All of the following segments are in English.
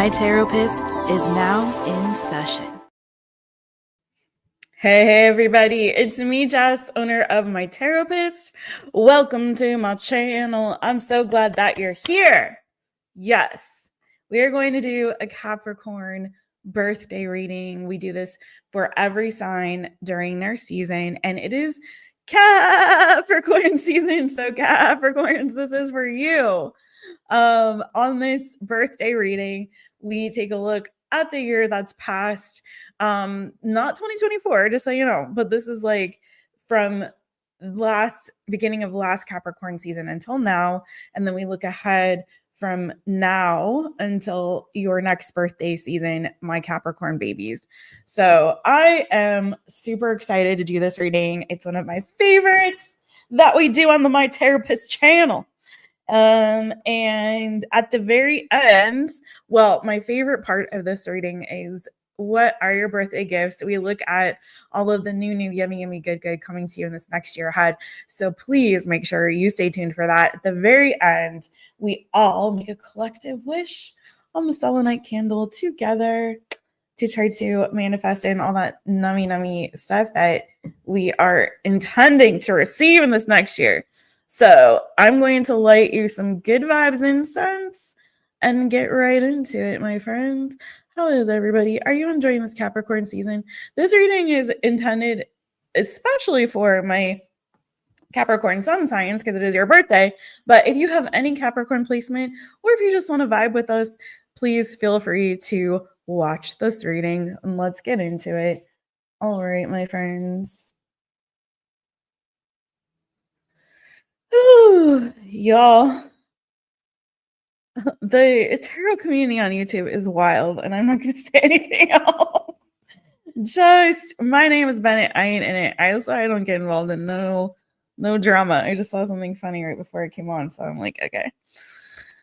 My Taropist is now in session. Hey everybody, it's me, Jess, owner of My Taropist. Welcome to my channel. I'm so glad that you're here. Yes, we are going to do a Capricorn birthday reading. We do this for every sign during their season, and it is Capricorn season. So Capricorns, this is for you. On this birthday reading, we take a look at the year that's passed. Not 2024, just so you know, but this is like from beginning of last Capricorn season until now. And then we look ahead from now until your next birthday season, my Capricorn babies. So I am super excited to do this reading. It's one of my favorites that we do on the My Taropist channel. And at the very end, well, my favorite part of this reading is what are your birthday gifts? We look at all of the new, yummy, good coming to you in this next year ahead. So please make sure you stay tuned for that. At the very end, we all make a collective wish on the selenite candle together to try to manifest in all that nummy stuff that we are intending to receive in this next year. So I'm going to light you some good vibes incense and get right into it, my friends. How is everybody? Are you enjoying this Capricorn season? This reading is intended especially for my Capricorn Sun signs because it is your birthday. But if you have any Capricorn placement, or if you just want to vibe with us, please feel free to watch this reading and let's get into it. All right, my friends. Ooh, y'all, the tarot community on YouTube is wild, and I'm not going to say anything else. Just, my name is Bennett. I ain't in it. I don't get involved in no drama. I just saw something funny right before it came on, so I'm like, okay.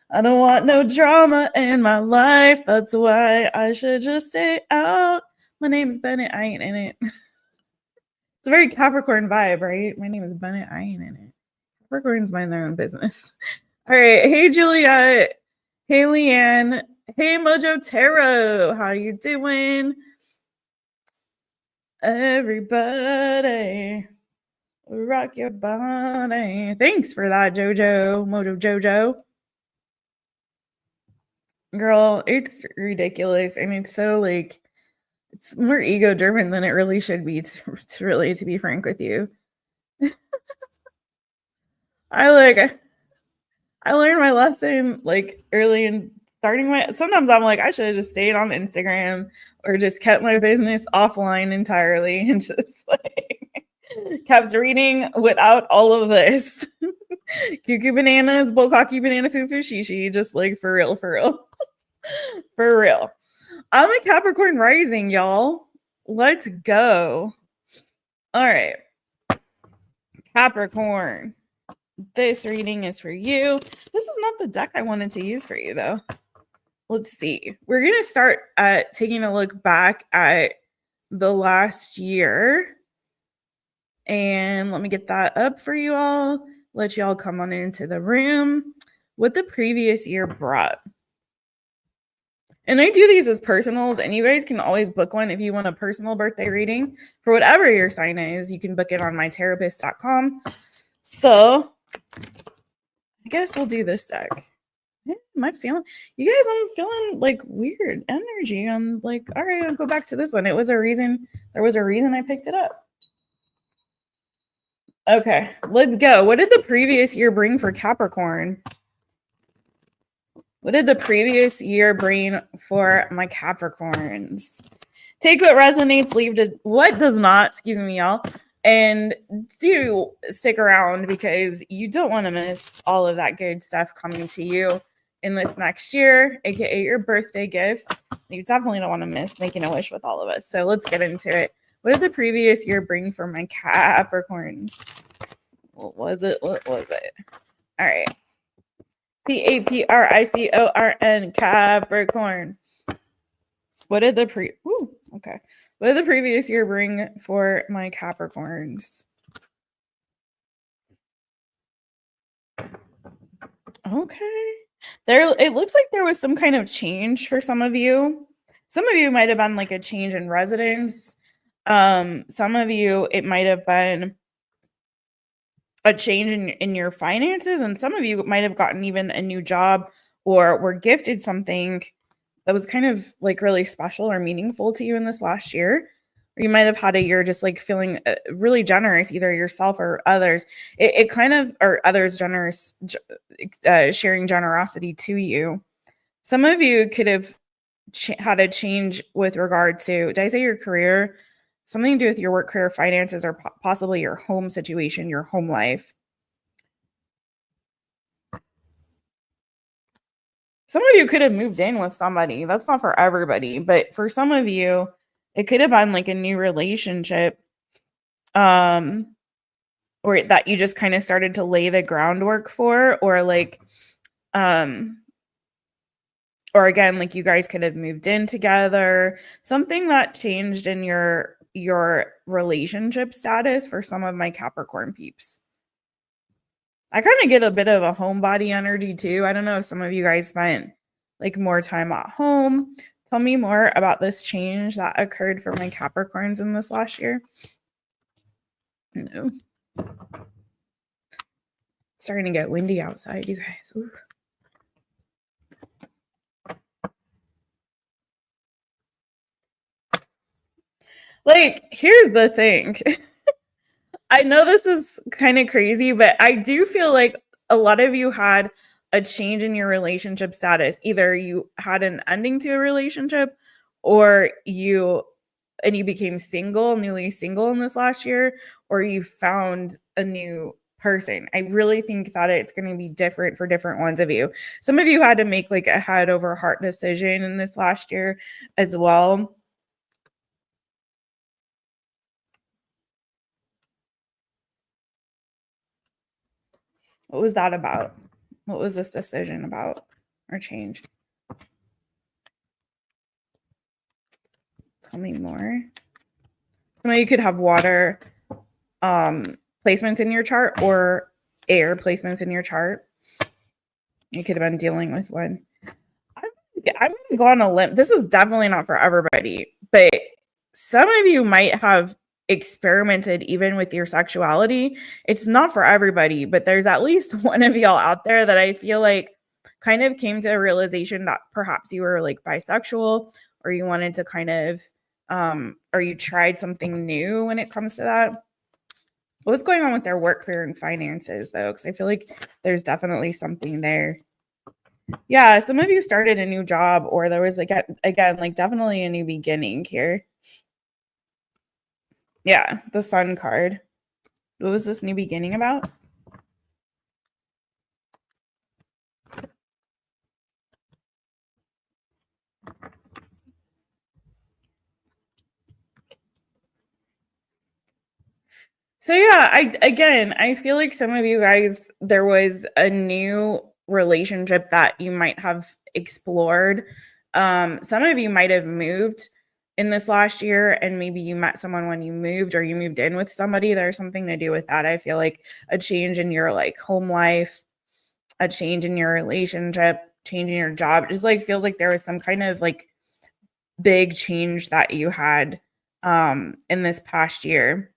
I don't want no drama in my life. That's why I should just stay out. My name is Bennett. I ain't in it. It's a very Capricorn vibe, right? My name is Bennett. I ain't in it. Capricorns mind their own business. All right. Hey, Juliet. Hey, Leanne. Hey, Mojo Tarot. How you doing? Everybody, rock your body. Thanks for that, Jojo. Mojo Jojo. Girl, it's ridiculous. And it's so like, it's more ego-driven than it really should be, to be frank with you. I learned my lesson like early in starting sometimes I'm like, I should have just stayed on Instagram or just kept my business offline entirely and just like kept reading without all of this. Cuckoo bananas, bullcocky banana foo shishi, just like for real. For real. I'm a Capricorn rising, y'all. Let's go. All right. Capricorn. This reading is for you. This is not the deck I wanted to use for you, though. Let's see. We're going to start at taking a look back at the last year. And let me get that up for you all. Let you all come on into the room. What the previous year brought. And I do these as personals, and you guys can always book one if you want a personal birthday reading for whatever your sign is. You can book it on mytaropist.com. So I guess we'll do this deck. Am I feeling, you guys, I'm feeling like weird energy. I'm like, all right, I'll go back to this one. There was a reason I picked it up. Okay, let's go. What did the previous year bring for Capricorn? What did the previous year bring for my Capricorns? Take what resonates, leave what does not, excuse me, y'all. And do stick around because you don't want to miss all of that good stuff coming to you in this next year, aka your birthday gifts. You definitely don't want to miss making a wish with all of us. So let's get into it. What did the previous year bring for my Capricorns? What was it? All right. Capricorn, Capricorn. What did the previous year bring for my Capricorns? Okay. It looks like there was some kind of change for some of you. Some of you might have been like a change in residence. Some of you, it might have been a change in your finances, and some of you might have gotten even a new job or were gifted something that was kind of like really special or meaningful to you in this last year. Or you might have had a year just like feeling really generous, either yourself or others. It kind of, or others generous, sharing generosity to you. Some of you could have had a change with regard to, did I say your career? Something to do with your work, career, finances, or possibly your home situation, your home life. Some of you could have moved in with somebody. That's not for everybody, but for some of you, it could have been like a new relationship, or that you just kind of started to lay the groundwork for, or like, or again, like you guys could have moved in together. Something that changed in your relationship status for some of my Capricorn peeps. I kind of get a bit of a homebody energy too. I don't know if some of you guys spent like more time at home. Tell me more about this change that occurred for my Capricorns in this last year. No. It's starting to get windy outside, you guys. Ooh. Like, here's the thing. I know this is kind of crazy, but I do feel like a lot of you had a change in your relationship status. Either you had an ending to a relationship, or you became single, newly single in this last year, or you found a new person. I really think that it's going to be different for different ones of you. Some of you had to make like a head over heart decision in this last year as well. What was that about? What was this decision about or change? Tell me more. Some of you could have water placements in your chart or air placements in your chart. You could have been dealing with one. I'm going to go on a limb. This is definitely not for everybody, but some of you might have experimented even with your sexuality. It's not for everybody, but there's at least one of y'all out there that I feel like kind of came to a realization that perhaps you were like bisexual, or you wanted to kind of or you tried something new when it comes to that. What's going on with their work, career, and finances though? Because I feel like there's definitely something there. Yeah, some of you started a new job, or there was like again, like definitely a new beginning here. Yeah, the Sun card. What was this new beginning about? So yeah, I feel like some of you guys, there was a new relationship that you might have explored. Some of you might have moved in this last year, and maybe you met someone when you moved, or you moved in with somebody. There's something to do with that. I feel like a change in your like home life, a change in your relationship, change in your job. It just like feels like there was some kind of like big change that you had in this past year.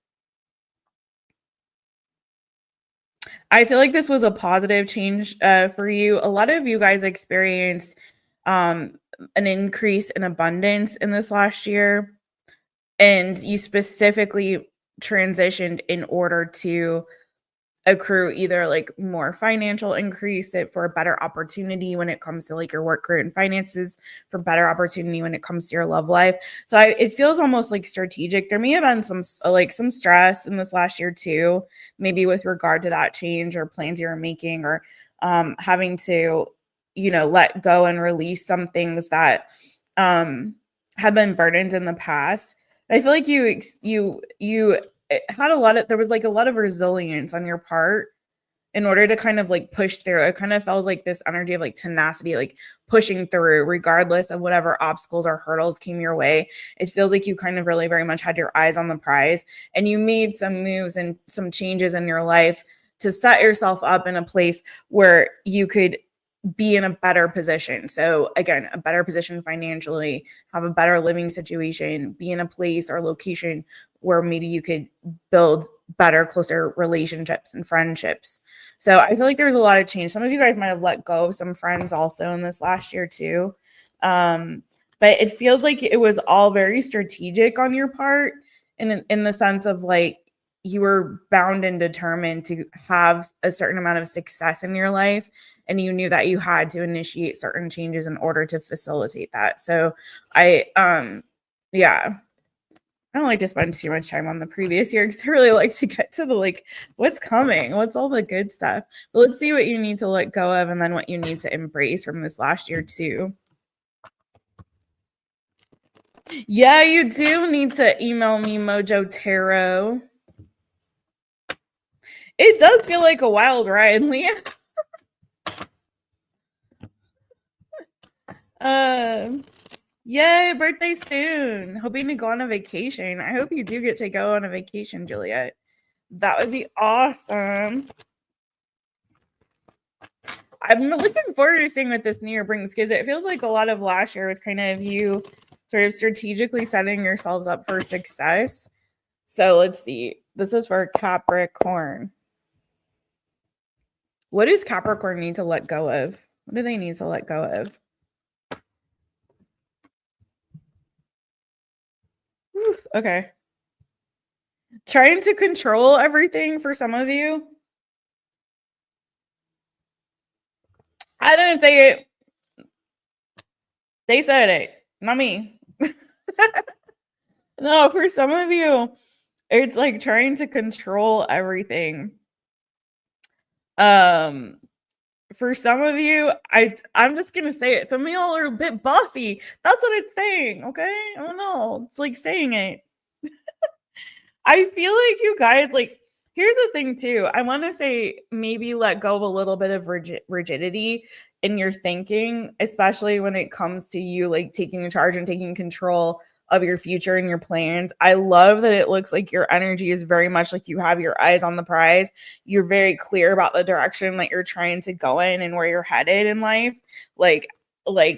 I feel like this was a positive change for you. A lot of you guys experienced an increase in abundance in this last year, and you specifically transitioned in order to accrue either like more financial increase, it for a better opportunity when it comes to like your work, career, and finances, for better opportunity when it comes to your love life. So it feels almost like strategic. There may have been some stress in this last year too, maybe with regard to that change or plans you're making, or having to, let go and release some things that have been burdens in the past. I feel like you had there was like a lot of resilience on your part in order to kind of like push through. It kind of felt like this energy of like tenacity, like pushing through regardless of whatever obstacles or hurdles came your way. It feels like you kind of really very much had your eyes on the prize, and you made some moves and some changes in your life to set yourself up in a place where you could be in a better position. So again, a better position financially, have a better living situation, be in a place or location where maybe you could build better, closer relationships and friendships. So I feel like there's a lot of change. Some of you guys might have let go of some friends also in this last year too. But it feels like it was all very strategic on your part in the sense of like you were bound and determined to have a certain amount of success in your life, and you knew that you had to initiate certain changes in order to facilitate that. So yeah, I don't like to spend too much time on the previous year because I really like to get to the like what's coming, what's all the good stuff. But let's see what you need to let go of and then what you need to embrace from this last year too. Yeah, you do need to email me, Mojo Tarot. It does feel like a wild ride, Leah. Yay, birthday soon. Hoping to go on a vacation. I hope you do get to go on a vacation, Juliet. That would be awesome. I'm looking forward to seeing what this new year brings because it feels like a lot of last year was kind of you sort of strategically setting yourselves up for success. So let's see. This is for Capricorn. What does Capricorn need to let go of? What do they need to let go of? Oof, okay. Trying to control everything for some of you. I didn't say it. They said it, not me. No, for some of you, it's like trying to control everything. For some of you, I'm just gonna say it. Some of y'all are a bit bossy. That's what it's saying. Okay, I don't know. It's like saying it. I feel like you guys like. Here's the thing too. I want to say maybe let go of a little bit of rigidity in your thinking, especially when it comes to you like taking charge and taking control of your future and your plans. I love that it looks like your energy is very much like you have your eyes on the prize. You're very clear about the direction that you're trying to go in and where you're headed in life. Like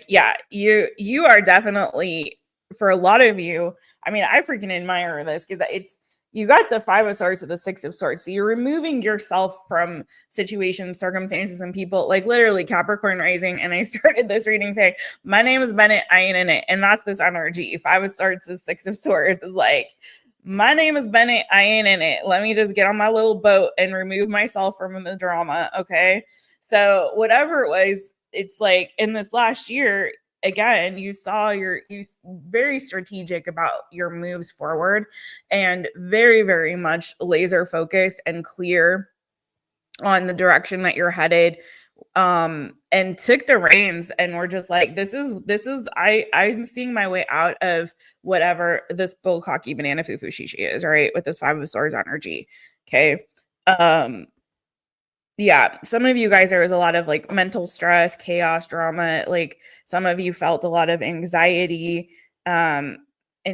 yeah, you are definitely, for a lot of you, I mean, I freaking admire this because it's, you got the 5 of Swords to the 6 of Swords. So you're removing yourself from situations, circumstances, and people, like literally Capricorn rising. And I started this reading saying, my name is Bennett, I ain't in it. And that's this energy. 5 of Swords to 6 of Swords is like, my name is Bennett, I ain't in it. Let me just get on my little boat and remove myself from the drama. Okay. So whatever it was, it's like in this last year, again, you very strategic about your moves forward and very, very much laser focused and clear on the direction that you're headed, and took the reins and we're just like, I'm seeing my way out of whatever this bull cocky banana foo shishi is, right? With this 5 of Swords energy. Okay. Yeah, some of you guys, there was a lot of like mental stress, chaos, drama. Like some of you felt a lot of anxiety, and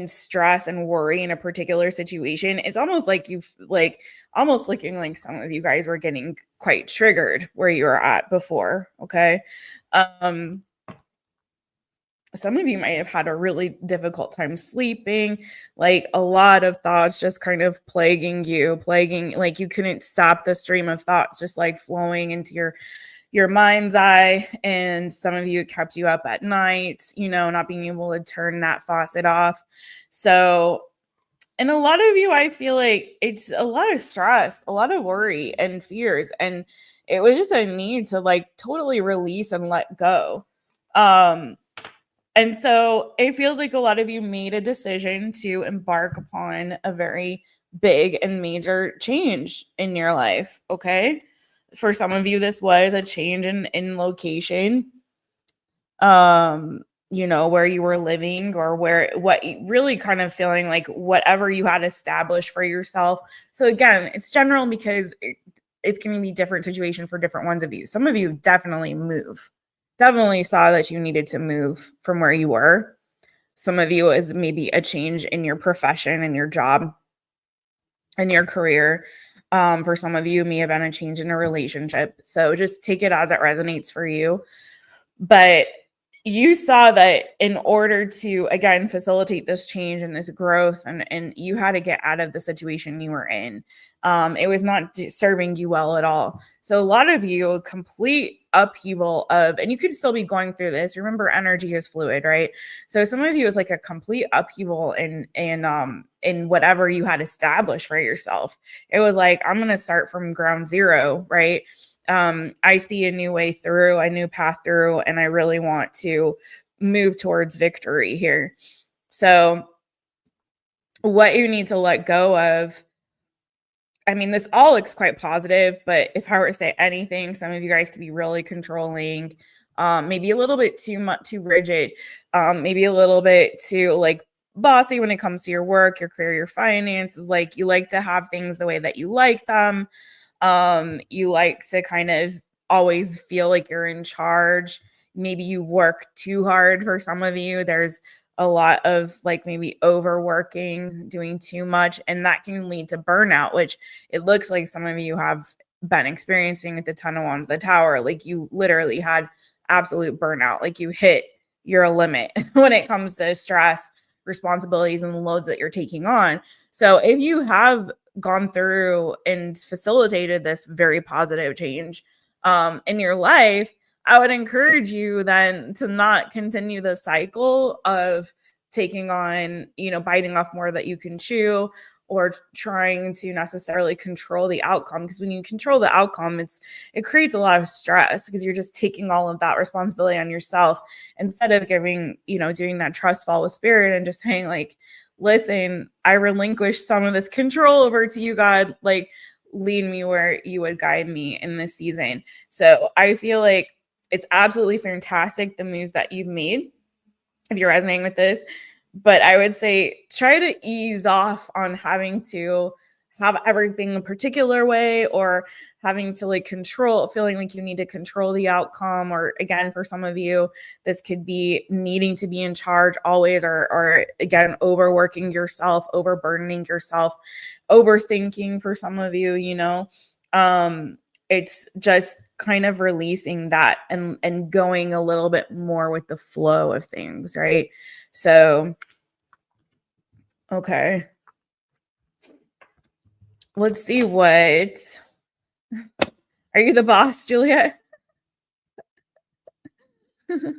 stress and worry in a particular situation. It's almost like you've like almost looking like some of you guys were getting quite triggered where you were at before. Okay. Some of you might have had a really difficult time sleeping, like a lot of thoughts just kind of plaguing, like you couldn't stop the stream of thoughts just like flowing into your mind's eye. And some of you, it kept you up at night, not being able to turn that faucet off. So, and a lot of you, I feel like it's a lot of stress, a lot of worry and fears. And it was just a need to like totally release and let go. And so it feels like a lot of you made a decision to embark upon a very big and major change in your life. Okay. For some of you, this was a change in location, where you were living or what really kind of feeling like whatever you had established for yourself. So again, it's general because it's going to be different situation for different ones of you. Some of you definitely saw that you needed to move from where you were. Some of you is maybe a change in your profession and your job and your career. For some of you, it may have been a change in a relationship. So just take it as it resonates for you. But you saw that in order to, again, facilitate this change and this growth, and you had to get out of the situation you were in. It was not serving you well at all. So a lot of you, a complete upheaval of, and you could still be going through this. Remember, energy is fluid, right? So some of you is like a complete upheaval in whatever you had established for yourself. It was like, I'm going to start from ground zero, right? I see a new way through, a new path through, and I really want to move towards victory here. So what you need to let go of, I mean, this all looks quite positive, but if I were to say anything, some of you guys could be really controlling, maybe a little bit too rigid, maybe a little bit too like bossy when it comes to your work, your career, your finances. Like you like to have things the way that you like them. You like to kind of always feel like you're in charge. Maybe you work too hard for some of you. There's a lot of like maybe overworking, doing too much, and that can lead to burnout, which it looks like some of you have been experiencing with the Ten of Wands, the Tower. Like you literally had absolute burnout, like you hit your limit when it comes to stress, responsibilities, and the loads that you're taking on. So if you have gone through and facilitated this very positive change in your life, I would encourage you then to not continue the cycle of taking on, biting off more that you can chew, or trying to necessarily control the outcome. Because when you control the outcome, it creates a lot of stress because you're just taking all of that responsibility on yourself instead of doing that trust fall with spirit and just saying like, listen, I relinquish some of this control over to you, God. Like, lead me where you would guide me in this season. So I feel like it's absolutely fantastic, the moves that you've made, if you're resonating with this. But I would say try to ease off on having to have everything a particular way, or having to like feeling like you need to control the outcome. Or again, for some of you, this could be needing to be in charge always, or again, overworking yourself, overburdening yourself, overthinking for some of you, it's just kind of releasing that and going a little bit more with the flow of things, right? So, okay. Let's see what. Are you the boss, Juliet? There's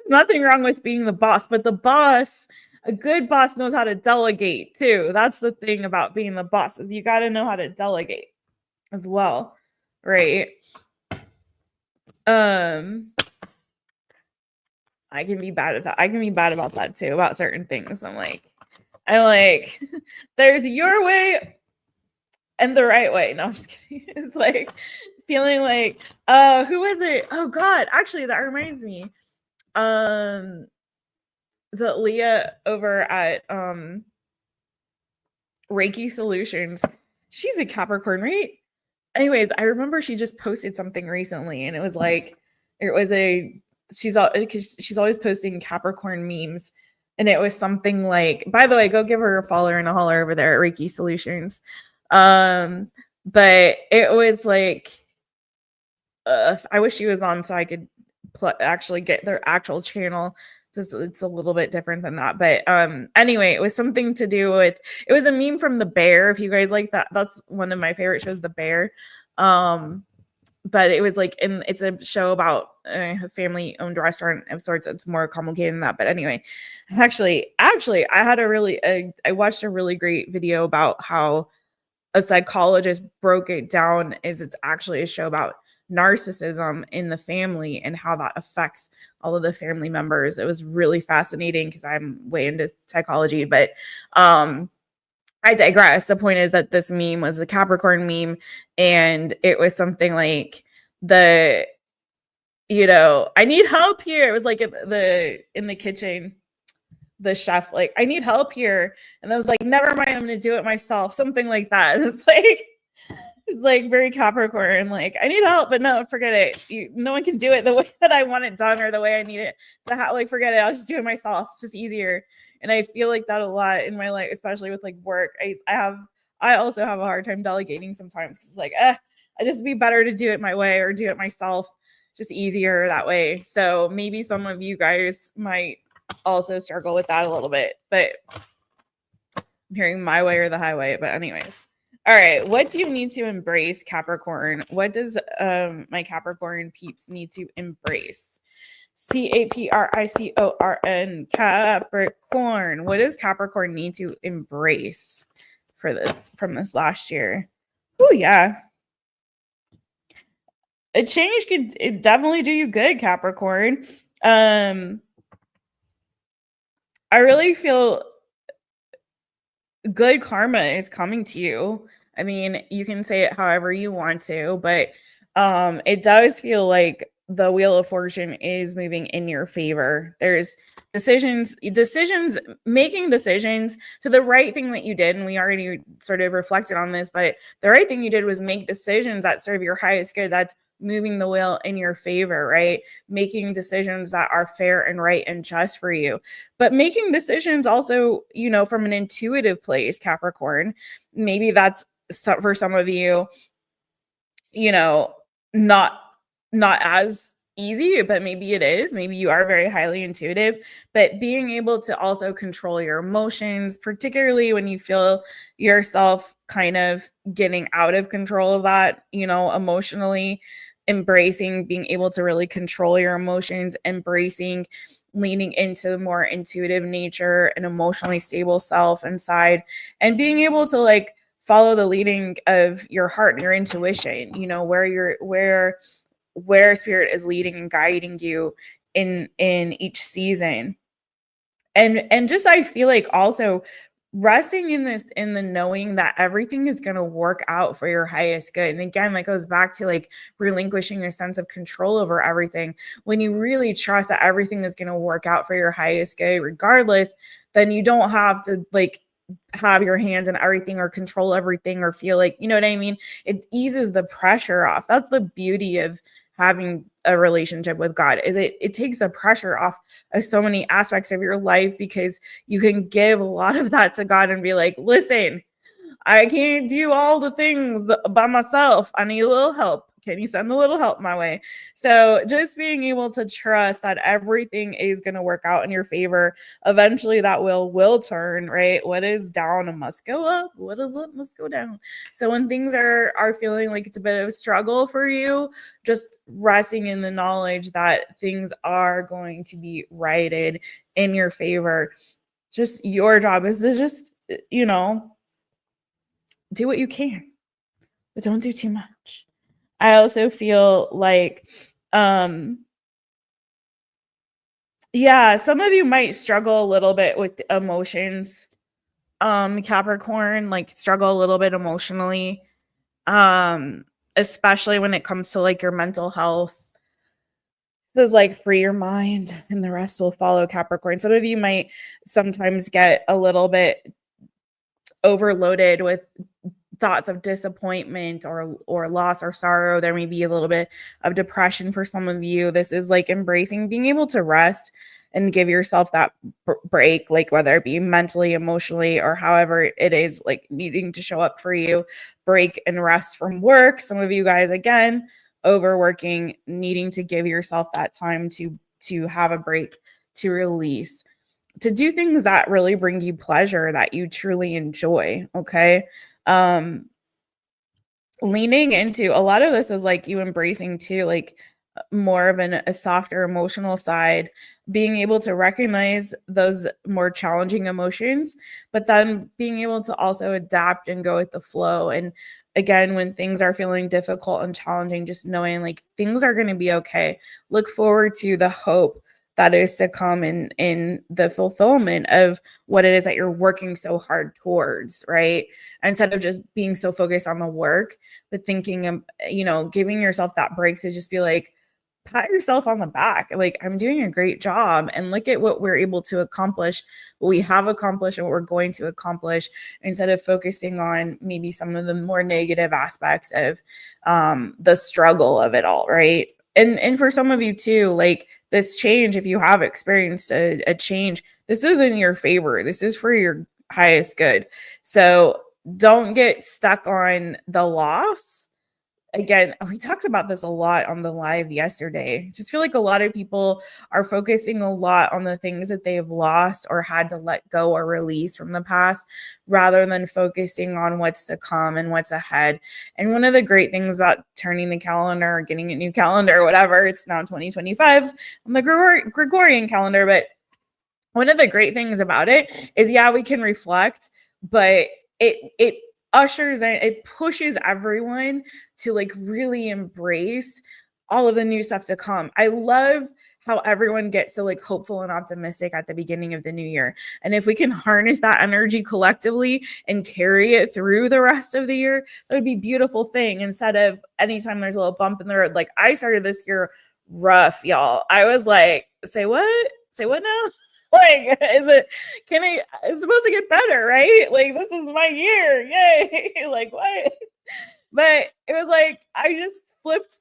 nothing wrong with being the boss, but a good boss knows how to delegate too. That's the thing about being the boss, is you got to know how to delegate as well, right? I can be bad at that. I can be bad about that too, about certain things. I'm like, there's your way and the right way. No, I'm just kidding. It's like feeling like, who was it? Oh God, actually, that reminds me. The Leah over at Reiki Solutions, she's a Capricorn, right? Anyways, I remember she just posted something recently, and it was like, she's always posting Capricorn memes, and it was something like, by the way, go give her a follow and a holler over there at Reiki Solutions. But it was like, I wish she was on so I could actually get their actual channel. It's a little bit different than that, but anyway, it was something to do with, it was a meme from The Bear. If you guys like that, that's one of my favorite shows, The Bear. But it was like, it's a show about a family-owned restaurant of sorts. It's more complicated than that, but anyway, actually, I had I watched a really great video about how a psychologist broke it down. It's actually a show about narcissism in the family and how that affects all of the family members. It was really fascinating because I'm way into psychology, but I digress. The point is that this meme was a Capricorn meme, and it was something like I need help here. It was like in the kitchen, the chef, like, I need help here. And I was like, never mind, I'm going to do it myself. Something like that. It's like very Capricorn. Like, I need help, but no, forget it. No one can do it the way that I want it done or the way I need it to have. Like, forget it. I'll just do it myself. It's just easier. And I feel like that a lot in my life, especially with like work. I have I also have a hard time delegating sometimes because it's like, I just be better to do it my way or do it myself, just easier that way. So maybe some of you guys might also struggle with that a little bit, but I'm hearing my way or the highway. But anyways, all right, what do you need to embrace, Capricorn? What does my Capricorn peeps need to embrace? Capricorn, Capricorn. What does Capricorn need to embrace for this from this last year? Oh yeah. A change could definitely do you good, Capricorn. I really feel good karma is coming to you. I mean, you can say it however you want to, but it does feel like the wheel of fortune is moving in your favor. There's making decisions to the right thing that you did, and we already sort of reflected on this, but the right thing you did was make decisions that serve your highest good. That's moving the wheel in your favor, right? Making decisions that are fair and right and just for you, but making decisions also, from an intuitive place, Capricorn. Maybe that's for some of you, not as easy, but maybe it is. Maybe you are very highly intuitive, but being able to also control your emotions, particularly when you feel yourself kind of getting out of control of that, emotionally, embracing being able to really control your emotions, embracing leaning into the more intuitive nature and emotionally stable self inside, and being able to like follow the leading of your heart and your intuition, where spirit is leading and guiding you in each season. And just, I feel like also resting in the knowing that everything is going to work out for your highest good. And again, that goes back to like relinquishing a sense of control over everything. When you really trust that everything is going to work out for your highest good regardless, then you don't have to like have your hands in everything or control everything or feel like, you know what I mean? It eases the pressure off. That's the beauty of having a relationship with God, is it takes the pressure off of so many aspects of your life, because you can give a lot of that to God and be like, listen, I can't do all the things by myself. I need a little help. Can you send a little help my way? So just being able to trust that everything is going to work out in your favor. Eventually that will turn, right? What is down must go up. What is up must go down. So when things are feeling like it's a bit of a struggle for you, just resting in the knowledge that things are going to be righted in your favor. Just your job is to just, do what you can, but don't do too much. I also feel like, some of you might struggle a little bit with emotions, Capricorn, like struggle a little bit emotionally, especially when it comes to like your mental health. This is like free your mind and the rest will follow, Capricorn. Some of you might sometimes get a little bit overloaded with thoughts of disappointment or loss or sorrow. There may be a little bit of depression for some of you. This is like embracing being able to rest and give yourself that break, like whether it be mentally, emotionally, or however it is like needing to show up for you. Break and rest from work. Some of you guys, again, overworking, needing to give yourself that time to have a break, to release, to do things that really bring you pleasure, that you truly enjoy. Okay. Leaning into a lot of this is like you embracing too, like more of a softer emotional side, being able to recognize those more challenging emotions, but then being able to also adapt and go with the flow. And again, when things are feeling difficult and challenging, just knowing like things are going to be okay. Look forward to the hope that is to come in the fulfillment of what it is that you're working so hard towards, right? Instead of just being so focused on the work, but thinking of, giving yourself that break to just be like, pat yourself on the back. Like, I'm doing a great job. And look at what we're able to accomplish, what we have accomplished, and what we're going to accomplish, instead of focusing on maybe some of the more negative aspects of the struggle of it all, right? And for some of you too, like this change, if you have experienced a change, this is in your favor. This is for your highest good. So don't get stuck on the loss. Again, we talked about this a lot on the live yesterday. Just feel like a lot of people are focusing a lot on the things that they've lost or had to let go or release from the past rather than focusing on what's to come and what's ahead. And one of the great things about turning the calendar or getting a new calendar or whatever, it's now 2025 on the Gregorian calendar, but one of the great things about it is, yeah, we can reflect, but it ushers in, it pushes everyone to like really embrace all of the new stuff to come. I love how everyone gets so like hopeful and optimistic at the beginning of the new year. And if we can harness that energy collectively and carry it through the rest of the year, that would be a beautiful thing, instead of anytime there's a little bump in the road. Like, I started this year rough, y'all. I was like, say what? Say what now? Like, it's supposed to get better, right? Like, this is my year. Yay. Like, what? But it was like, I just flipped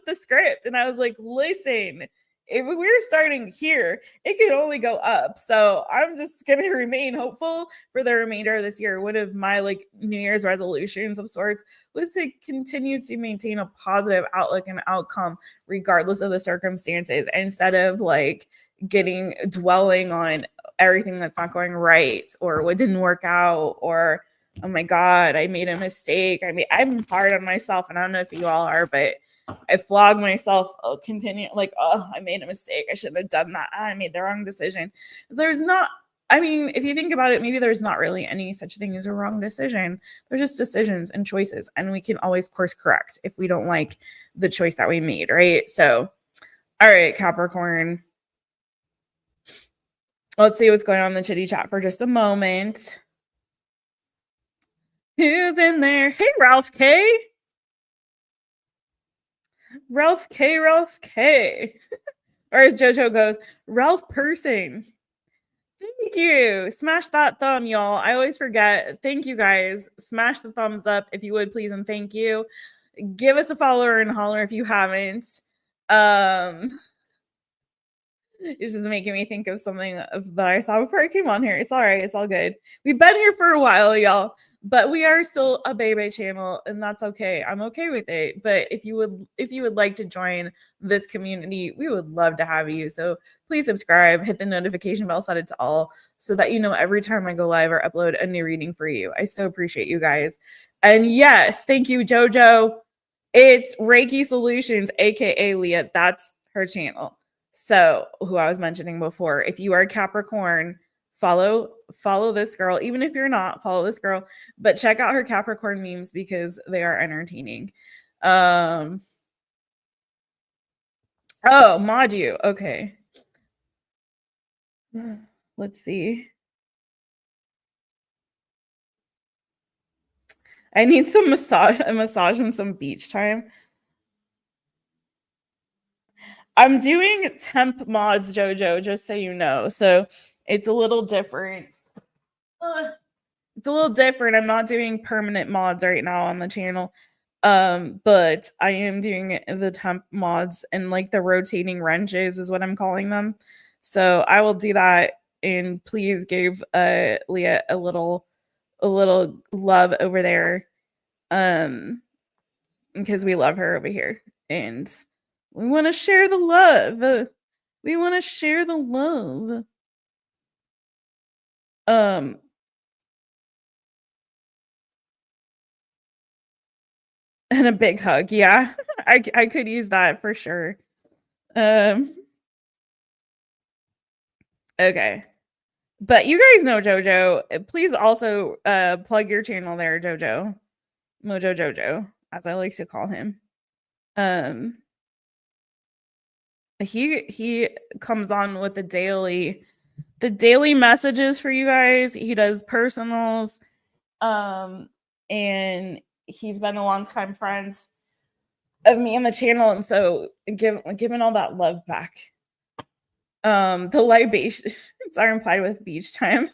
the script, and I was like, listen, if we're starting here, it could only go up. So I'm just going to remain hopeful for the remainder of this year. One of my like New Year's resolutions of sorts was to continue to maintain a positive outlook and outcome regardless of the circumstances, instead of like dwelling on everything that's not going right or what didn't work out, or oh my God, I made a mistake. I mean, I'm hard on myself, and I don't know if you all are, but I flog myself continue like, oh, I made a mistake. I shouldn't have done that. I made the wrong decision. There's not, I mean, if you think about it, maybe there's not really any such thing as a wrong decision. They're just decisions and choices, and we can always course correct if we don't like the choice that we made, right? So, all right, Capricorn. Let's see what's going on in the chitty chat for just a moment. Who's in there? Hey, Ralph K. Ralph K. Or as JoJo goes, Ralph Person. Thank you. Smash that thumb, y'all. I always forget. Thank you, guys. Smash the thumbs up if you would, please, and thank you. Give us a follower and holler if you haven't. It's just making me think of something that I saw before I came on here. It's all right. It's all good. We've been here for a while, y'all, but we are still a baby channel, and that's okay. I'm okay with it. But if you would like to join this community, we would love to have you. So please subscribe, hit the notification bell, set it to all, so that you know every time I go live or upload a new reading for you. I so appreciate you guys. And yes, thank you, JoJo. It's Reiki Solutions, aka Leah. That's her channel. So, who I was mentioning before, if you are Capricorn, follow this girl. Even if you're not, follow this girl. But check out her Capricorn memes because they are entertaining. Oh, mod you. Okay. Let's see. I need some a massage and some beach time. I'm doing temp mods, JoJo, just so you know. So it's a little different. It's a little different. I'm not doing permanent mods right now on the channel. But I am doing the temp mods, and like the rotating wrenches is what I'm calling them. So I will do that, and please give Leah a little love over there. Because we love her over here, and we want to share the love. We want to share the love. And a big hug. Yeah, I could use that for sure. Okay. But you guys know JoJo. Please also plug your channel there, JoJo. Mojo JoJo, as I like to call him. He comes on with the daily messages for you guys. He does personals. And he's been a long time friend of me on the channel, and so giving all that love back. The libations are implied with beach time.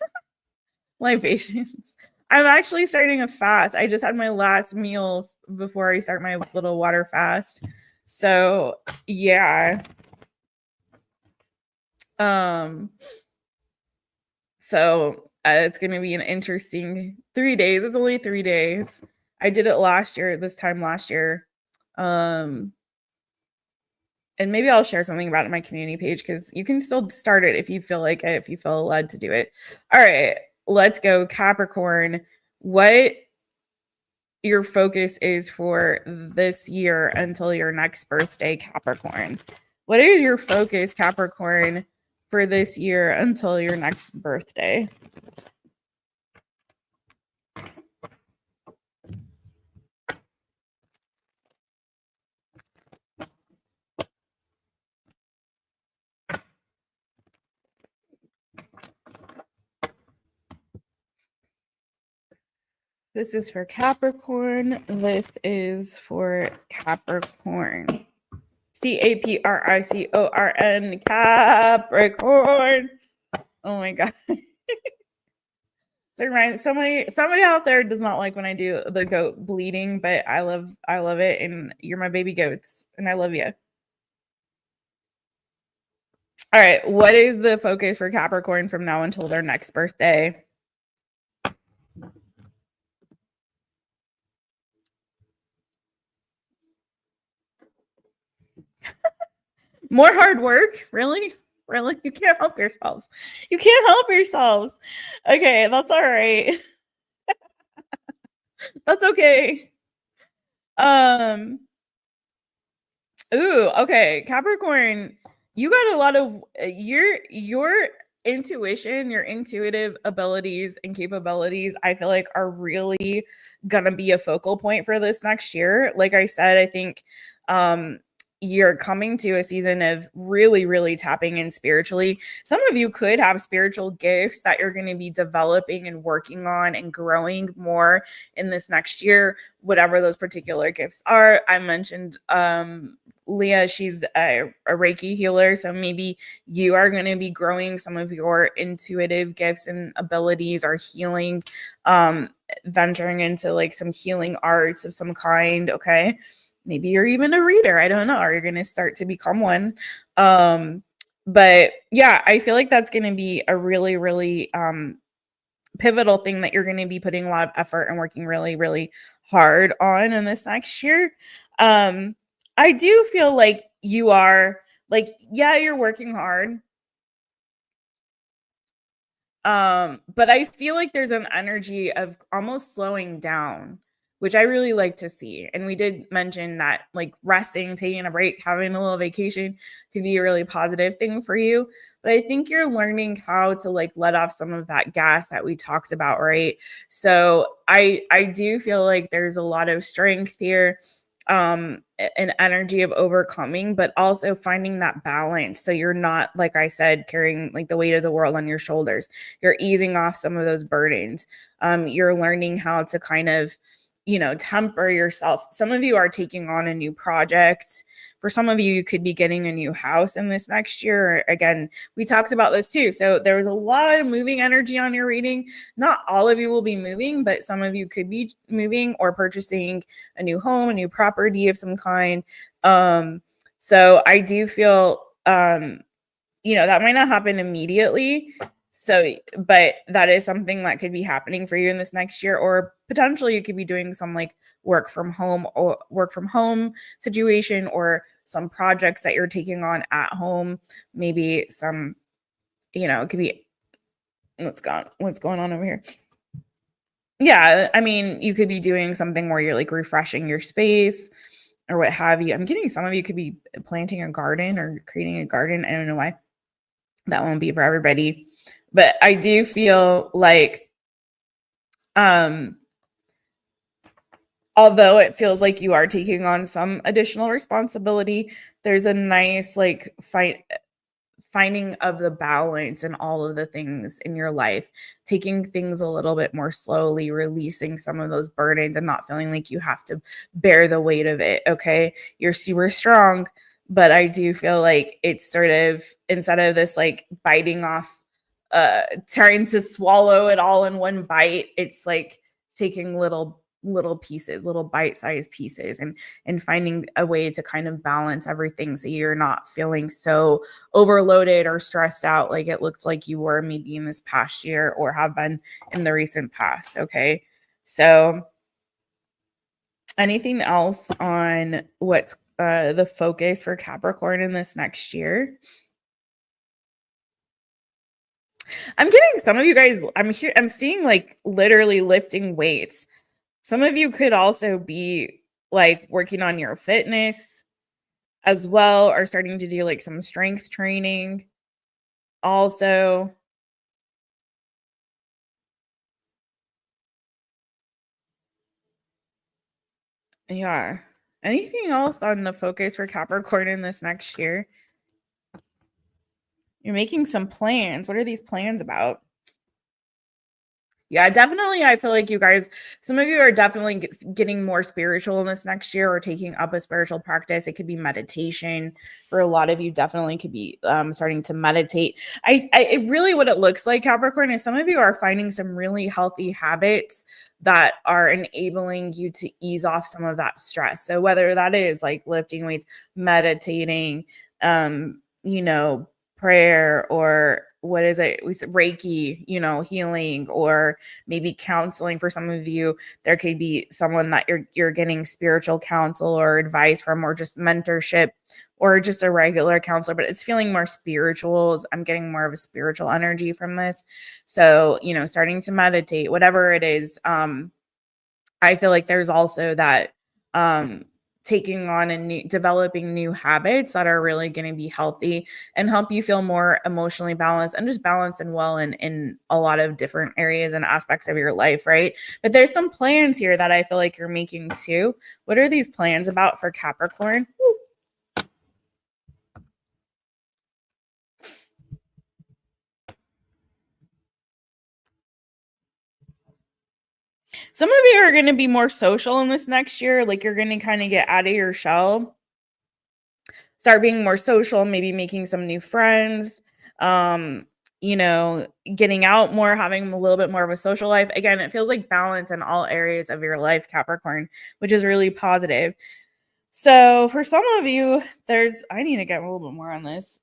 Libations. I'm actually starting a fast. I just had my last meal before I start my little water fast. So yeah. So It's going to be an interesting 3 days. It's only 3 days. I did it last year, this time last year. And maybe I'll share something about it on my community page because you can still start it if you feel like it, if you feel led to do it. All right, let's go. Capricorn, what your focus is for this year until your next birthday, Capricorn. What is your focus, Capricorn, for this year until your next birthday? This is for Capricorn. This is for Capricorn. Capricorn. Capricorn. Oh my God. So somebody out there does not like when I do the goat bleeding, but I love it, and you're my baby goats, and I love you. All right, what is the focus for Capricorn from now until their next birthday? More hard work? Really? Really? You can't help yourselves. You can't help yourselves. Okay, that's all right. That's okay. Ooh, okay. Capricorn, you got a lot of your intuition, your intuitive abilities and capabilities, I feel like are really gonna be a focal point for this next year. Like I said, I think you're coming to a season of really, really tapping in spiritually. Some of you could have spiritual gifts that you're going to be developing and working on and growing more in this next year, whatever those particular gifts are. I mentioned Leah, she's a Reiki healer. So maybe you are going to be growing some of your intuitive gifts and abilities or healing, venturing into like some healing arts of some kind. Okay. Maybe you're even a reader. I don't know. Or you're going to start to become one. But yeah, I feel like that's going to be a really, really pivotal thing that you're going to be putting a lot of effort and working really, really hard on in this next year. I do feel like you are like, yeah, you're working hard. But I feel like there's an energy of almost slowing down, which I really like to see. And we did mention that like resting, taking a break, having a little vacation could be a really positive thing for you. But I think you're learning how to like let off some of that gas that we talked about, right? So I do feel like there's a lot of strength here, an energy of overcoming, but also finding that balance. So you're not, like I said, carrying like the weight of the world on your shoulders. You're easing off some of those burdens. You're learning how to kind of, temper yourself. Some of you are taking on a new project. For some of you, you could be getting a new house in this next year. Again, we talked about this too. So there was a lot of moving energy on your reading. Not all of you will be moving, but some of you could be moving or purchasing a new home, a new property of some kind. So I do feel, that might not happen immediately. So, but that is something that could be happening for you in this next year, or potentially you could be doing some like work from home situation, or some projects that you're taking on at home. Maybe some, it could be, what's going on over here? Yeah, I mean, you could be doing something where you're like refreshing your space or what have you. I'm getting some of you could be planting a garden or creating a garden. I don't know why. That won't be for everybody. But I do feel like, although it feels like you are taking on some additional responsibility, there's a nice like finding of the balance in all of the things in your life, taking things a little bit more slowly, releasing some of those burdens and not feeling like you have to bear the weight of it. Okay. You're super strong, but I do feel like it's sort of, instead of this like biting off, trying to swallow it all in one bite, it's like taking little little pieces, little bite-sized pieces, and finding a way to kind of balance everything so you're not feeling so overloaded or stressed out like it looks like you were maybe in this past year or have been in the recent past. Okay. So anything else on what's the focus for Capricorn in this next year? I'm getting some of you guys, I'm seeing like literally lifting weights. Some of you could also be like working on your fitness as well, or starting to do like some strength training also. Yeah. Anything else on the focus for Capricorn in this next year? You're making some plans. What are these plans about? Yeah, definitely. I feel like you guys, some of you are definitely getting more spiritual in this next year or taking up a spiritual practice. It could be meditation. For a lot of you, definitely could be starting to meditate. It really, what it looks like, Capricorn, is some of you are finding some really healthy habits that are enabling you to ease off some of that stress. So whether that is like lifting weights, meditating, you know, prayer, or what is it? We said Reiki, you know, healing, or maybe counseling. For some of you, there could be someone that you're getting spiritual counsel or advice from, or just mentorship, or just a regular counselor, but it's feeling more spiritual. I'm getting more of a spiritual energy from this. So, you know, starting to meditate, whatever it is. I feel like there's also that taking on and developing new habits that are really going to be healthy and help you feel more emotionally balanced and just balanced and well in a lot of different areas and aspects of your life, right? But there's some plans here that I feel like you're making too. What are these plans about for Capricorn? Some of you are going to be more social in this next year. Like you're going to kind of get out of your shell, start being more social, maybe making some new friends, you know, getting out more, having a little bit more of a social life. Again, it feels like balance in all areas of your life, Capricorn, which is really positive. So for some of you, I need to get a little bit more on this.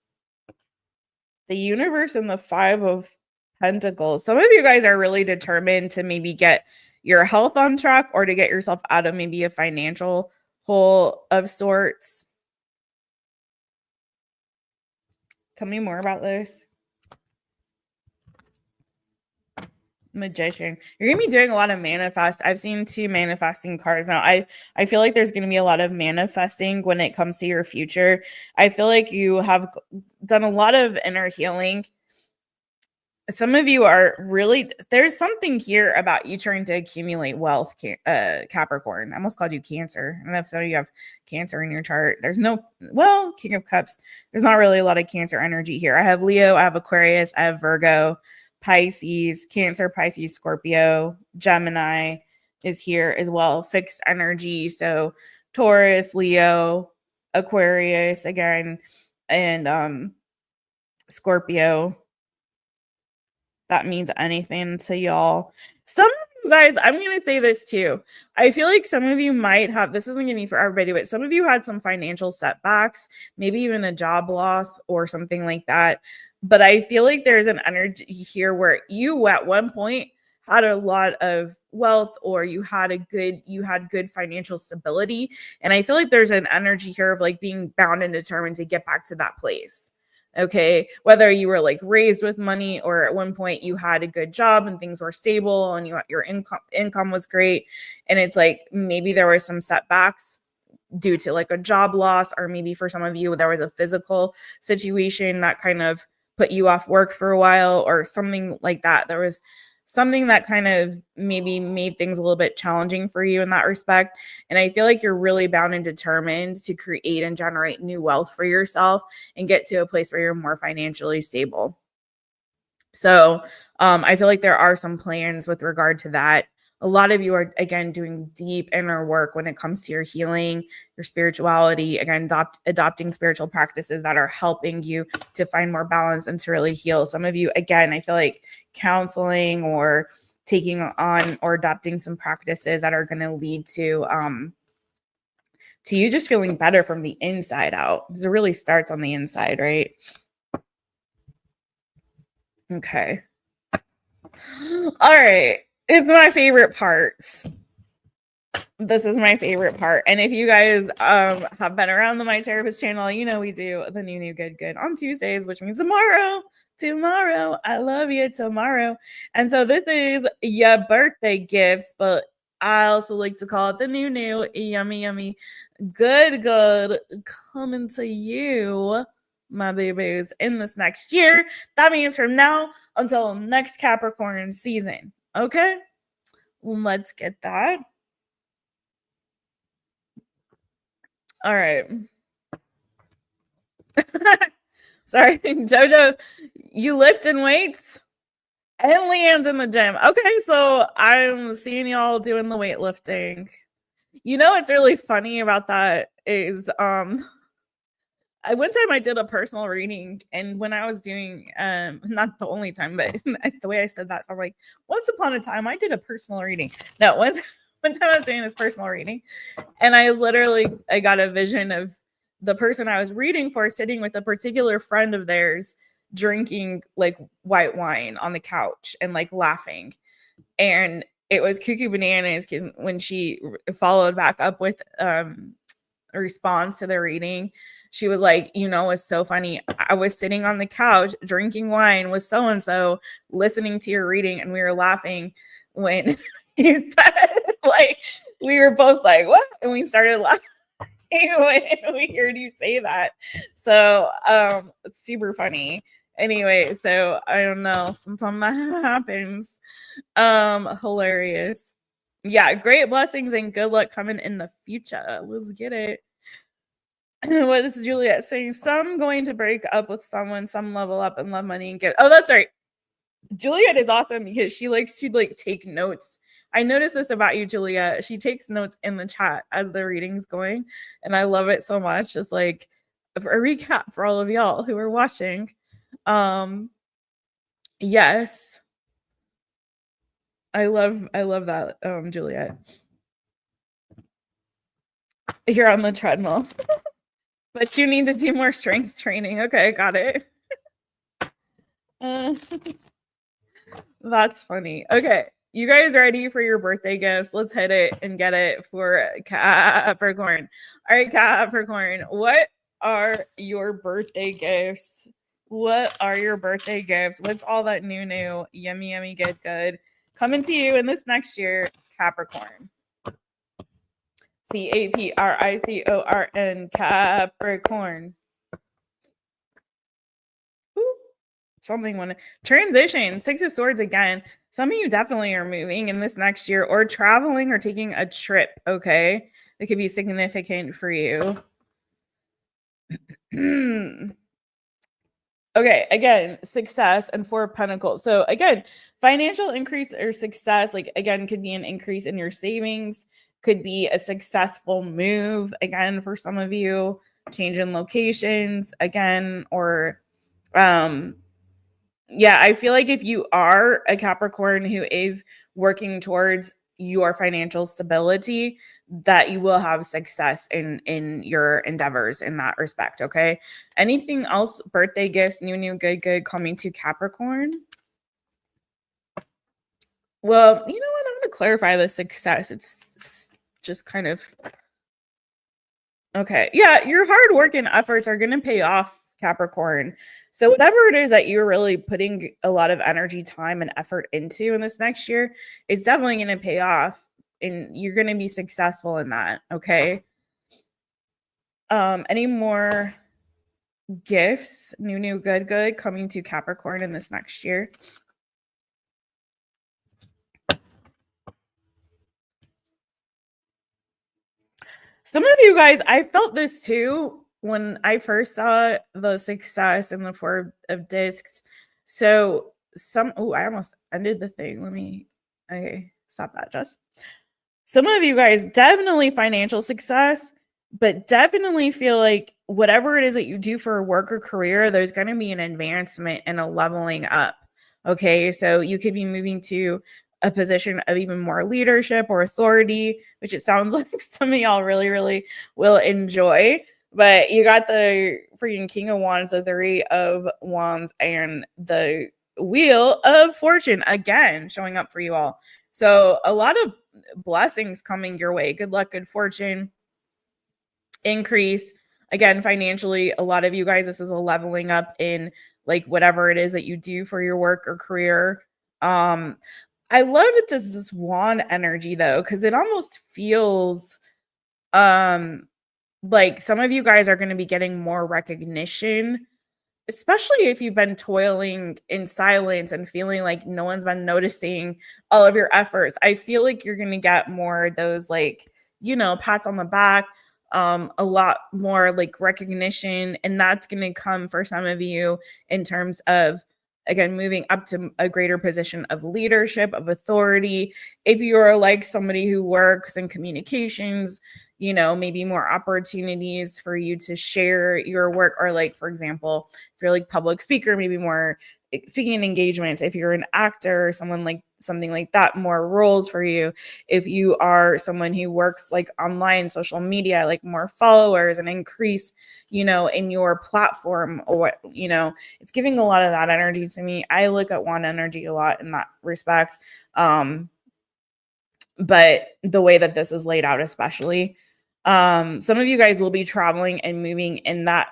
The universe and the 5 of Pentacles. Some of you guys are really determined to maybe get your health on track or to get yourself out of maybe a financial hole of sorts. Tell me more about this. Magician. You're going to be doing a lot of manifest. I've seen 2 manifesting cards. Now, I feel like there's going to be a lot of manifesting when it comes to your future. I feel like you have done a lot of inner healing. Some of you are really, there's something here about you trying to accumulate wealth, Capricorn. I almost called you Cancer. I don't know if some of you have Cancer in your chart. There's no, well, King of Cups. There's not really a lot of Cancer energy here. I have Leo, I have Aquarius, I have Virgo, Pisces, Cancer, Pisces, Scorpio, Gemini is here as well. Fixed energy. So Taurus, Leo, Aquarius again, and Scorpio. That means anything to y'all. Some of you guys, I'm going to say this too. I feel like some of you might have, this isn't going to be for everybody, but some of you had some financial setbacks, maybe even a job loss or something like that. But I feel like there's an energy here where you at one point had a lot of wealth, or you had good financial stability. And I feel like there's an energy here of like being bound and determined to get back to that place. Okay, whether you were like raised with money, or at one point you had a good job and things were stable and your income was great, and it's like maybe there were some setbacks due to like a job loss, or maybe for some of you there was a physical situation that kind of put you off work for a while or something like that. There was something that kind of maybe made things a little bit challenging for you in that respect. And I feel like you're really bound and determined to create and generate new wealth for yourself and get to a place where you're more financially stable. So I feel like there are some plans with regard to that. A lot of you are, again, doing deep inner work when it comes to your healing, your spirituality, again, adopting spiritual practices that are helping you to find more balance and to really heal. Some of you, again, I feel like counseling or taking on or adopting some practices that are going to lead to you just feeling better from the inside out, because it really starts on the inside, right? Okay. All right. It's my favorite parts. This is my favorite part. And if you guys have been around the My Taropist channel, you know we do the new good on Tuesdays, which means tomorrow. I love you tomorrow. And so this is your birthday gifts, but I also like to call it the new yummy good coming to you, my babies, in this next year. That means from now until next Capricorn season. Okay, let's get that. All right. Sorry, Jojo, you lift and weights? And Leanne's in the gym. Okay, so I'm seeing y'all doing the weightlifting. You know what's really funny about that is one time I did a personal reading, and when I was doing not the only time, but the way I said that, so I'm like, once upon a time I did a personal reading. No, one time I was doing this personal reading, and I got a vision of the person I was reading for sitting with a particular friend of theirs, drinking like white wine on the couch and like laughing. And it was cuckoo bananas because when she followed back up with a response to the reading, she was like, you know, it's so funny. I was sitting on the couch drinking wine with so-and-so, listening to your reading, and we were laughing when you said, like, we were both like, what? And we started laughing when we heard you say that. So it's super funny. Anyway, so I don't know, sometimes that happens. Hilarious. Yeah, great blessings and good luck coming in the future. Let's get it. What is Juliet saying? Some going to break up with someone, some level up and love money and get. Oh, that's right. Juliet is awesome because she likes to like take notes. I noticed this about you, Juliet. She takes notes in the chat as the reading's going, and I love it so much. Just like a recap for all of y'all who are watching. Yes, I love that, Juliet. You're on the treadmill, but you need to do more strength training. Okay, got it. That's funny. Okay, you guys ready for your birthday gifts? Let's hit it and get it for Capricorn. All right, Capricorn, what are your birthday gifts? What are your birthday gifts? What's all that new, yummy, good coming to you in this next year, Capricorn? Capricorn, Capricorn. Ooh, something want to transition. 6 of Swords again. Some of you definitely are moving in this next year or traveling or taking a trip. Okay, it could be significant for you. Okay, again, success and 4 of Pentacles. So again, financial increase or success, like again, could be an increase in your savings, could be a successful move, again, for some of you, change in locations, again, or yeah, I feel like if you are a Capricorn who is working towards your financial stability, that you will have success in your endeavors in that respect. Okay. Anything else? Birthday gifts, new, good coming to Capricorn. Well, you know what? I'm going to clarify the success. It's just kind of okay. Yeah, your hard work and efforts are going to pay off, Capricorn. So whatever it is that you're really putting a lot of energy, time, and effort into in this next year, it's definitely going to pay off, and you're going to be successful in that. Okay. Any more gifts? New, good coming to Capricorn in this next year. Some of you guys, I felt this too when I first saw the success in the 4 of Discs. So I almost ended the thing. Okay, stop that, Jess. Some of you guys, definitely financial success, but definitely feel like whatever it is that you do for work or career, there's going to be an advancement and a leveling up. Okay, so you could be moving to a position of even more leadership or authority, which it sounds like some of y'all really, really will enjoy. But you got the freaking King of Wands, the Three of Wands, and the Wheel of Fortune again showing up for you all. So a lot of blessings coming your way. Good luck, good fortune, increase. Again, financially, a lot of you guys, this is a leveling up in like whatever it is that you do for your work or career. I love it. This wand energy though, because it almost feels like some of you guys are going to be getting more recognition, especially if you've been toiling in silence and feeling like no one's been noticing all of your efforts. I feel like you're going to get more of those, like, pats on the back, a lot more like recognition. And that's going to come for some of you in terms of, again, moving up to a greater position of leadership, of authority. If you're like somebody who works in communications, maybe more opportunities for you to share your work, or like, for example, if you're like public speaker, maybe more speaking engagements. If you're an actor or something like that, more roles for you. If you are someone who works like online, social media, like more followers and increase, in your platform, or what, it's giving a lot of that energy to me. I look at wand energy a lot in that respect. But the way that this is laid out, especially, some of you guys will be traveling and moving in that.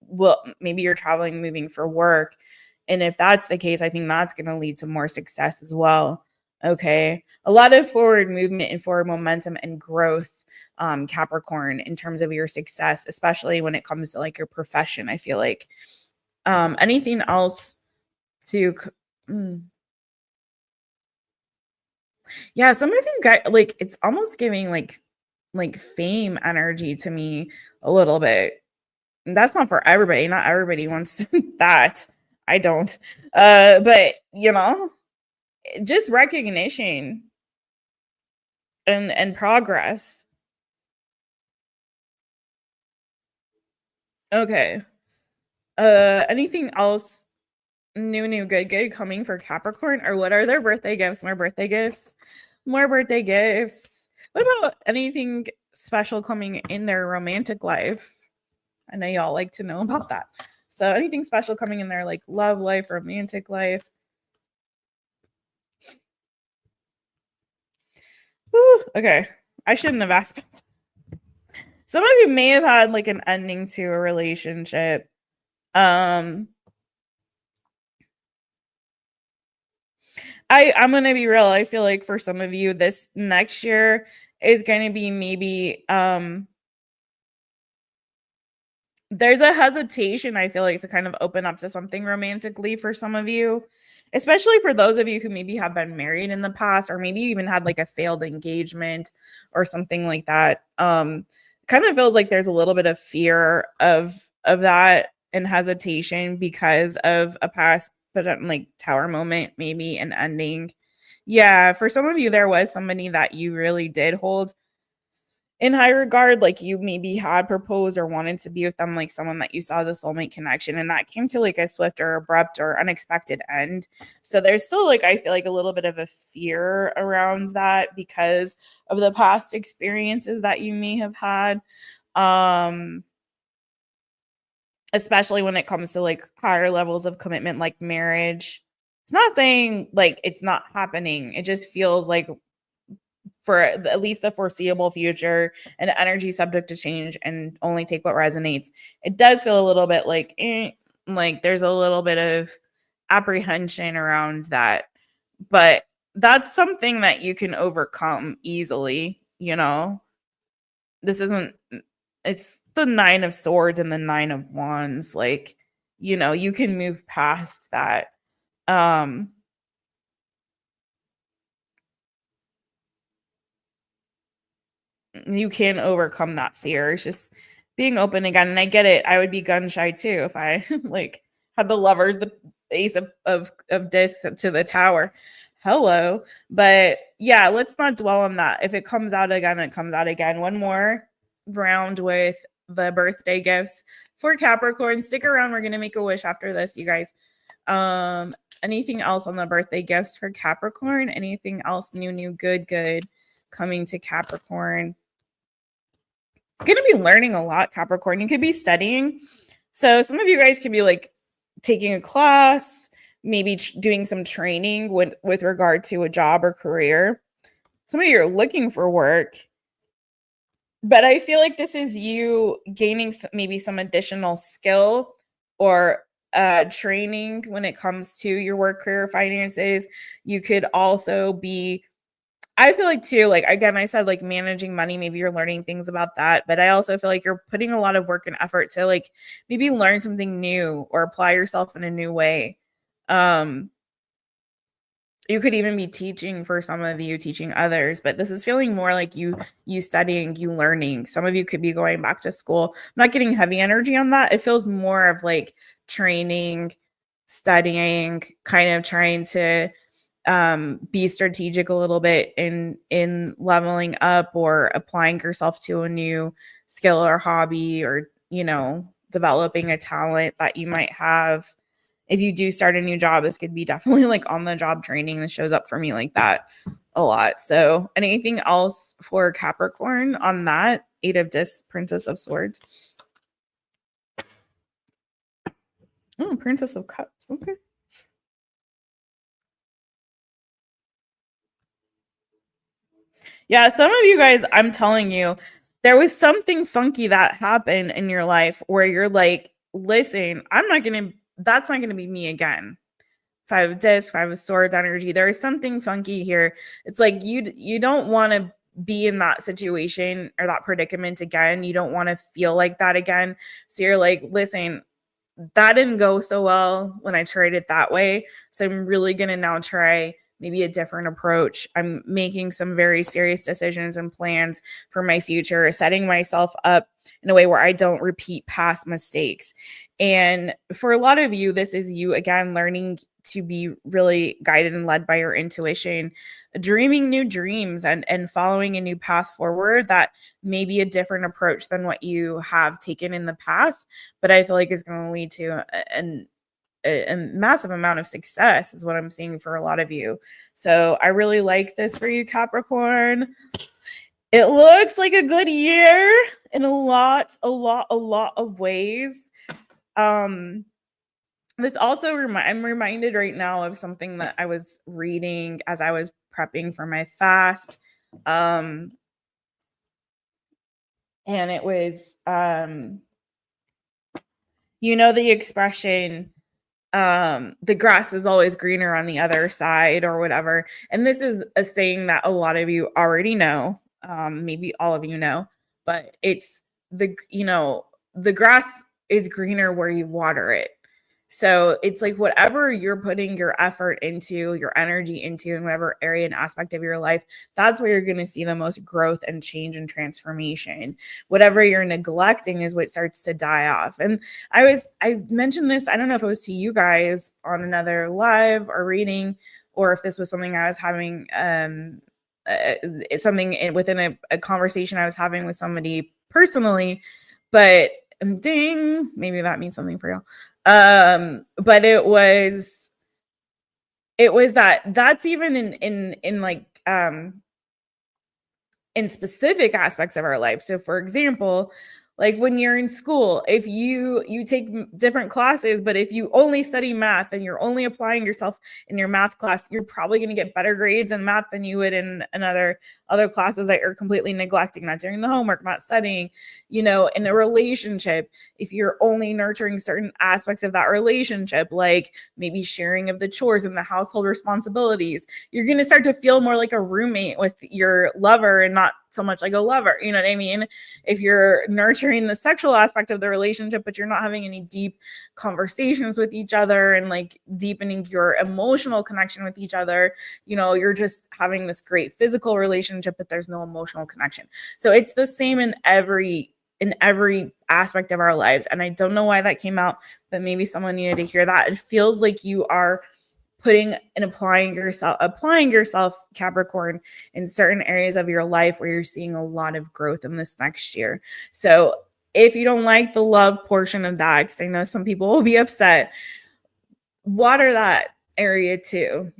Well, maybe you're traveling, moving for work. And if that's the case, I think that's going to lead to more success as well. Okay. A lot of forward movement and forward momentum and growth, Capricorn, in terms of your success, especially when it comes to like your profession. I feel like anything else to yeah, some of you guys, like, it's almost giving like fame energy to me a little bit. And that's not for everybody. Not everybody wants that. I don't. But just recognition and progress. Okay. Anything else new, good coming for Capricorn? Or what are their birthday gifts? More birthday gifts. More birthday gifts. What about anything special coming in their romantic life? I know y'all like to know about that. So anything special coming in their like love life, romantic life? Whew, okay. I shouldn't have asked. Some of you may have had like an ending to a relationship. I'm gonna be real. I feel like for some of you, this next year is gonna be maybe there's a hesitation, I feel like, to kind of open up to something romantically for some of you, especially for those of you who maybe have been married in the past, or maybe even had like a failed engagement or something like that. Kind of feels like there's a little bit of fear of that and hesitation because of a past, but like tower moment, maybe an ending. Yeah, for some of you, there was somebody that you really did hold in high regard, like you maybe had proposed or wanted to be with them, like someone that you saw as a soulmate connection, and that came to like a swift or abrupt or unexpected end. So there's still like, I feel like, a little bit of a fear around that because of the past experiences that you may have had, especially when it comes to like higher levels of commitment, like marriage. It's not saying like it's not happening, it just feels like for at least the foreseeable future, and energy subject to change, and only take what resonates. It does feel a little bit like, like there's a little bit of apprehension around that, but that's something that you can overcome easily. This isn't, it's the Nine of Swords and the Nine of Wands. Like, you can move past that. You can overcome that fear. It's just being open again. And I get it. I would be gun shy too if I like had the Lovers, the Ace of Discs to the Tower. Hello. But yeah, let's not dwell on that. If it comes out again, it comes out again. One more round with the birthday gifts for Capricorn. Stick around. We're gonna make a wish after this, you guys. Anything else on the birthday gifts for Capricorn? Anything else new, good coming to Capricorn? Going to be learning a lot, Capricorn. You could be studying. So some of you guys could be like taking a class, maybe doing some training with regard to a job or career. Some of you are looking for work. But I feel like this is you gaining maybe some additional skill or training when it comes to your work, career, finances. You could also be, I feel like too, like, again, I said like managing money, maybe you're learning things about that, but I also feel like you're putting a lot of work and effort to like maybe learn something new or apply yourself in a new way. You could even be teaching, for some of you, teaching others, but this is feeling more like you studying, you learning. Some of you could be going back to school. I'm not getting heavy energy on that. It feels more of like training, studying, kind of trying to be strategic a little bit in leveling up or applying yourself to a new skill or hobby, or, you know, developing a talent that you might have. If you do start a new job, this could be definitely like on the job training. This shows up for me like that a lot. So anything else for Capricorn on that? 8 of Discs, Princess of Swords. Oh, Princess of Cups. Okay. Yeah, some of you guys, I'm telling you, there was something funky that happened in your life where you're like, listen, that's not gonna be me again. 5 of Discs, 5 of Swords energy. There is something funky here. It's like you don't want to be in that situation or that predicament again. You don't want to feel like that again. So you're like, listen, that didn't go so well when I tried it that way. So I'm really going to now try maybe a different approach. I'm making some very serious decisions and plans for my future, setting myself up in a way where I don't repeat past mistakes. And for a lot of you, this is you, again, learning to be really guided and led by your intuition, dreaming new dreams and following a new path forward that may be a different approach than what you have taken in the past, but I feel like is going to lead to a massive amount of success is what I'm seeing for a lot of you. So I really like this for you, Capricorn. It looks like a good year in a lot of ways. This also I'm reminded right now of something that I was reading as I was prepping for my fast. And it was, you know, the expression, the grass is always greener on the other side or whatever. And this is a saying that a lot of you already know. Maybe all of you know, but it's the grass is greener where you water it. So it's like whatever you're putting your effort into, your energy into, in whatever area and aspect of your life, that's where you're going to see the most growth and change and transformation. Whatever you're neglecting is what starts to die off. And I mentioned this, I don't know if it was to you guys on another live or reading, or if this was something I was having, something within a conversation I was having with somebody personally, but ding, maybe that means something for y'all. But it was that's even in like in specific aspects of our life. So for example, like when you're in school, if you take different classes, but if you only study math and you're only applying yourself in your math class, you're probably going to get better grades in math than you would in other classes that you're completely neglecting, not doing the homework, not studying. You know, in a relationship, if you're only nurturing certain aspects of that relationship, like maybe sharing of the chores and the household responsibilities, you're going to start to feel more like a roommate with your lover and not so much like a lover. You know what I mean? If you're nurturing the sexual aspect of the relationship, but you're not having any deep conversations with each other and like deepening your emotional connection with each other, you know, you're just having this great physical relationship, but there's no emotional connection. So it's the same in every aspect of our lives. And I don't know why that came out, but maybe someone needed to hear that. It feels like you are putting and applying yourself, Capricorn, in certain areas of your life where you're seeing a lot of growth in this next year. So if you don't like the love portion of that, because I know some people will be upset, water that. area too,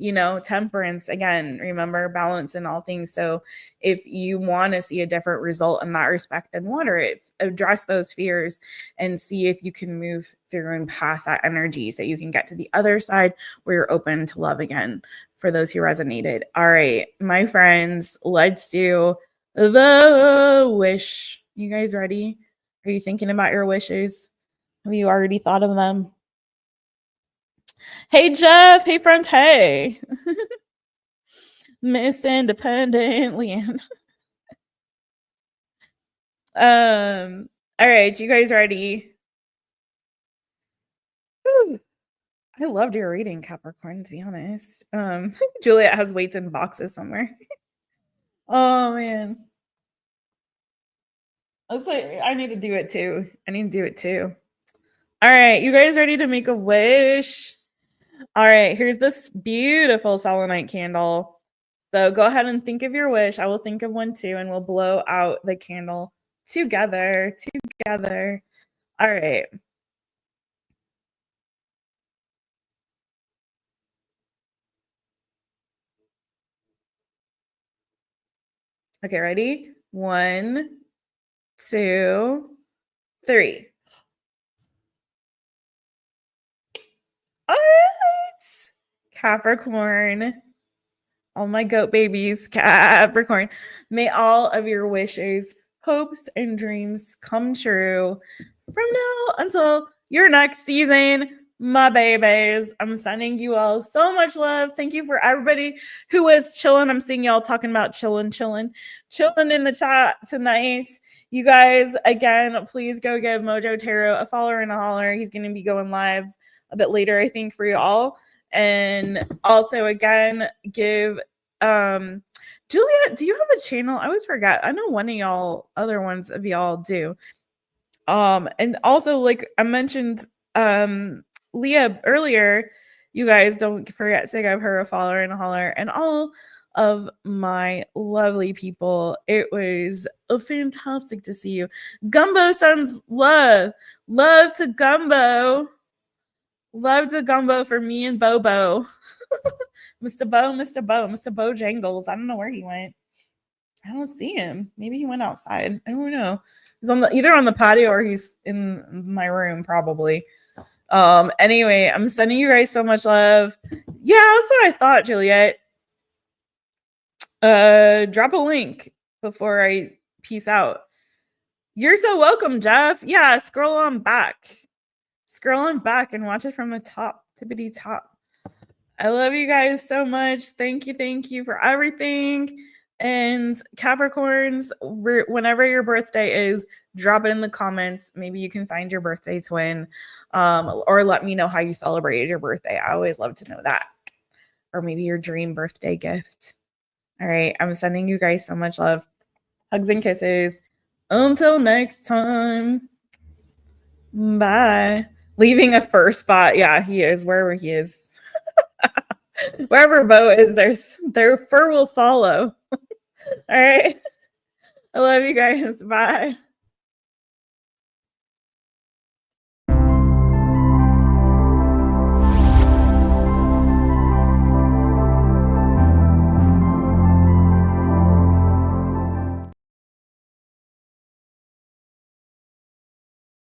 temperance, again, remember, balance in all things. So if you want to see a different result in that respect, then water it, address those fears, and see if you can move through and pass that energy so you can get to the other side where you're open to love again, for those who resonated. All right, my friends, let's do the wish. You guys ready? Are you thinking about your wishes? Have you already thought of them? Hey, Jeff. Hey, friend. Hey. Miss Independent Leanne. All right. You guys ready? Whew. I loved your reading, Capricorn, to be honest. Juliet has weights in boxes somewhere. Oh, man. I need to do it too. All right. You guys ready to make a wish? All right. Here's this beautiful selenite candle. So go ahead and think of your wish. I will think of one too, and we'll blow out the candle together. All right. Okay, ready? 1, 2, 3. All right. Capricorn. All my goat babies, Capricorn. May all of your wishes, hopes, and dreams come true from now until your next season, my babies. I'm sending you all so much love. Thank you for everybody who was chilling. I'm seeing y'all talking about chilling in the chat tonight. You guys, again, please go give Mojo Tarot a follow and a holler. He's going to be going live a bit later, I think, for you all. And also, again, give Juliet, do you have a channel? I always forget. I know one of y'all, other ones of y'all do. And also, like I mentioned Leah earlier, you guys don't forget to give her a follow and a holler. And all of my lovely people, it was fantastic to see you. Gumbo sends love to Gumbo. Love the gumbo for me and Bobo. Mr. Bo Jangles. I don't know where he went. I don't see him. Maybe he went outside. I don't know. He's either on the patio or he's in my room, probably. Anyway, I'm sending you guys so much love. Yeah, that's what I thought, Juliet. Drop a link before I peace out. You're so welcome, Jeff. Yeah, scroll on back and watch it from the top, tippity top. I love you guys so much. Thank you for everything. And Capricorns, whenever your birthday is, drop it in the comments. Maybe you can find your birthday twin, or let me know how you celebrated your birthday. I always love to know that. Or maybe your dream birthday gift. All right, I'm sending you guys so much love. Hugs and kisses. Until next time. Bye. Leaving a fur spot. Yeah, he is, wherever he is. Wherever Bo is, their fur will follow. All right. I love you guys. Bye.